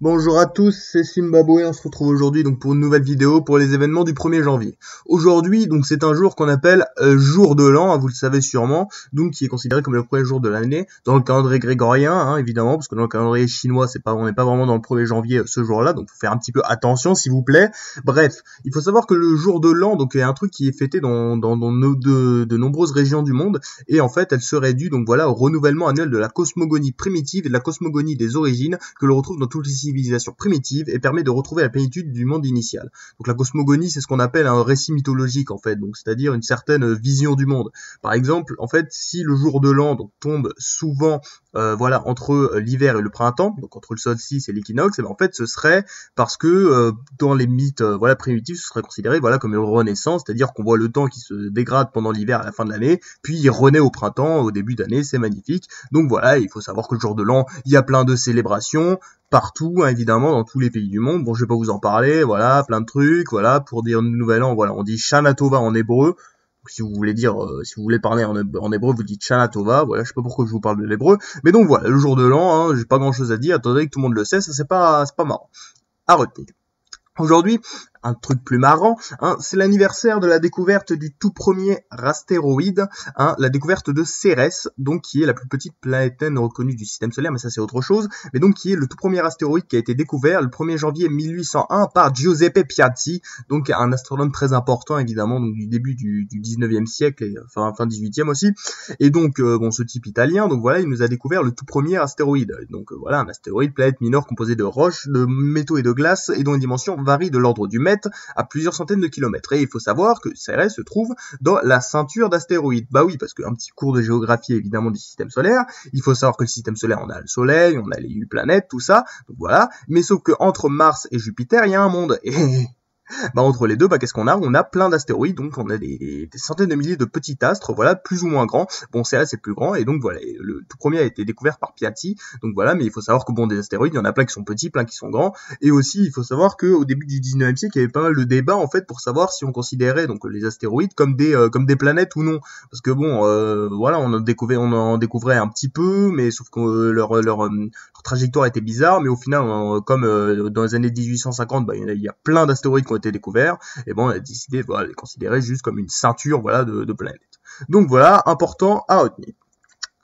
Bonjour à tous, c'est Zimbabwe, on se retrouve aujourd'hui donc pour une nouvelle vidéo pour les événements du 1er janvier. Aujourd'hui, donc c'est un jour qu'on appelle jour de l'an, hein, vous le savez sûrement, donc qui est considéré comme le premier jour de l'année dans le calendrier grégorien, hein, évidemment, parce que dans le calendrier chinois, on n'est pas vraiment dans le 1er janvier ce jour-là, donc faut faire un petit peu attention s'il vous plaît. Bref, il faut savoir que le jour de l'an, donc il y a un truc qui est fêté dans de nombreuses régions du monde, et en fait elle serait due donc voilà au renouvellement annuel de la cosmogonie primitive et de la cosmogonie des origines que l'on retrouve dans toutes les civilisation primitive et permet de retrouver la plénitude du monde initial. Donc la cosmogonie, c'est ce qu'on appelle un récit mythologique en fait, donc c'est-à-dire une certaine vision du monde. Par exemple, en fait, si le jour de l'an donc tombe souvent voilà entre l'hiver et le printemps, donc entre le solstice et l'équinoxe, et ben en fait ce serait parce que dans les mythes voilà primitifs, ce serait considéré voilà comme une renaissance, c'est-à-dire qu'on voit le temps qui se dégrade pendant l'hiver à la fin de l'année, puis il renaît au printemps, au début d'année, c'est magnifique. Donc voilà, il faut savoir que le jour de l'an, il y a plein de célébrations partout, hein, évidemment, dans tous les pays du monde. Bon, je vais pas vous en parler, voilà, plein de trucs, voilà, pour dire nouvel an, voilà, on dit Shana Tova en hébreu. Si vous voulez dire, si vous voulez parler en hébreu, vous dites Shana Tova, voilà, je sais pas pourquoi je vous parle de l'hébreu, mais donc voilà, le jour de l'an, hein, j'ai pas grand chose à dire, étant donné que tout le monde le sait, ça c'est pas marrant. À retenir. Aujourd'hui, un truc plus marrant, hein, c'est l'anniversaire de la découverte du tout premier astéroïde, hein, la découverte de Cérès, donc qui est la plus petite planète naine reconnue du système solaire, mais ça c'est autre chose, mais donc qui est le tout premier astéroïde qui a été découvert le 1er janvier 1801 par Giuseppe Piazzi, donc un astronome très important évidemment, donc du début du 19e siècle et fin 18e aussi, et donc bon ce type italien, donc voilà, il nous a découvert le tout premier astéroïde, donc voilà un astéroïde planète mineure composé de roches, de métaux et de glace et dont les dimensions varient de l'ordre du mètre à plusieurs centaines de kilomètres. Et il faut savoir que Cérès se trouve dans la ceinture d'astéroïdes. Bah oui, parce qu'un petit cours de géographie évidemment du système solaire, il faut savoir que le système solaire, on a le Soleil, on a les 8 planètes, tout ça, donc voilà, mais sauf que entre Mars et Jupiter, il y a un monde. Et bah entre les deux, bah qu'est-ce qu'on a? On a plein d'astéroïdes, donc on a des centaines de milliers de petits astres, voilà, plus ou moins grands. Bon, Cérès c'est plus grand, et donc voilà, le tout premier a été découvert par Piazzi, donc voilà, mais il faut savoir que bon, des astéroïdes, il y en a plein qui sont petits, plein qui sont grands, et aussi il faut savoir qu'au début du 19e siècle, il y avait pas mal de débats en fait pour savoir si on considérait donc les astéroïdes comme des planètes ou non, parce que bon, voilà, on en découvrait un petit peu, mais sauf que leur trajectoire était bizarre, mais au final, comme dans les années 1850, bah il y a plein d'astéroïdes qui ont été découverts, et bon, on a décidé de les considérer juste comme une ceinture, voilà, de planètes. Donc voilà, important à retenir.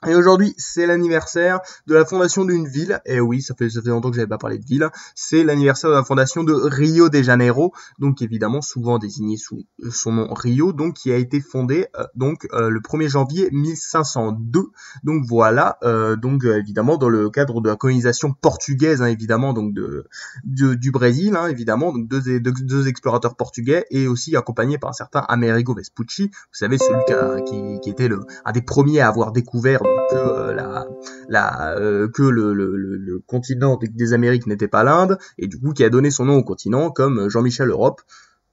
Et aujourd'hui, c'est l'anniversaire de la fondation d'une ville. Et oui, ça fait longtemps que j'avais pas parlé de ville. C'est l'anniversaire de la fondation de Rio de Janeiro, donc évidemment souvent désigné sous son nom Rio, donc qui a été fondé le 1er janvier 1502. Donc voilà, évidemment dans le cadre de la colonisation portugaise, hein, évidemment donc du Brésil, hein, évidemment donc deux explorateurs portugais et aussi accompagnés par un certain Amerigo Vespucci. Vous savez celui qui était un des premiers à avoir découvert que le continent des Amériques n'était pas l'Inde, et du coup qui a donné son nom au continent, comme Jean-Michel Europe.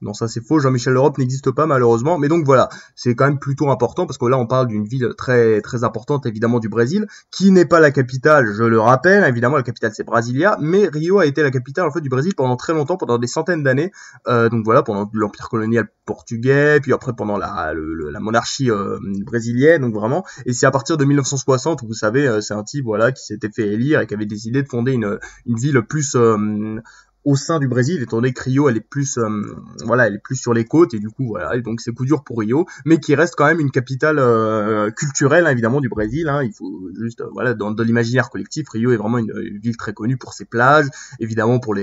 Non, ça c'est faux, Jean-Michel Europe n'existe pas malheureusement, mais donc voilà, c'est quand même plutôt important parce que là on parle d'une ville très très importante évidemment du Brésil, qui n'est pas la capitale, je le rappelle, évidemment la capitale c'est Brasilia, mais Rio a été la capitale en fait du Brésil pendant très longtemps, pendant des centaines d'années, donc voilà, pendant l'empire colonial portugais, puis après pendant la monarchie brésilienne, donc vraiment, et c'est à partir de 1960 où vous savez, c'est un type voilà qui s'était fait élire et qui avait décidé de fonder une ville plus au sein du Brésil, étant donné que Rio, elle est plus sur les côtes, et du coup, voilà, et donc c'est coup dur pour Rio, mais qui reste quand même une capitale culturelle, hein, évidemment, du Brésil, hein, il faut juste, voilà, dans l'imaginaire collectif, Rio est vraiment une ville très connue pour ses plages, évidemment pour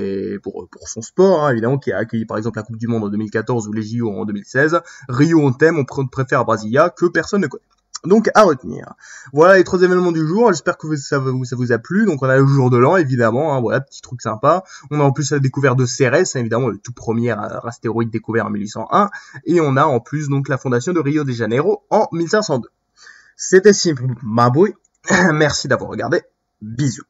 son sport, hein, évidemment, qui a accueilli par exemple la Coupe du Monde en 2014 ou les JO en 2016, Rio on t'aime, on préfère Brasilia, que personne ne connaît. Donc à retenir. Voilà les 3 événements du jour, j'espère que ça vous a plu. Donc on a le jour de l'an évidemment, hein, voilà, petit truc sympa. On a en plus la découverte de Cérès, évidemment le tout premier astéroïde découvert en 1801, et on a en plus donc la fondation de Rio de Janeiro en 1502. C'était Zimbabwe, merci d'avoir regardé, bisous.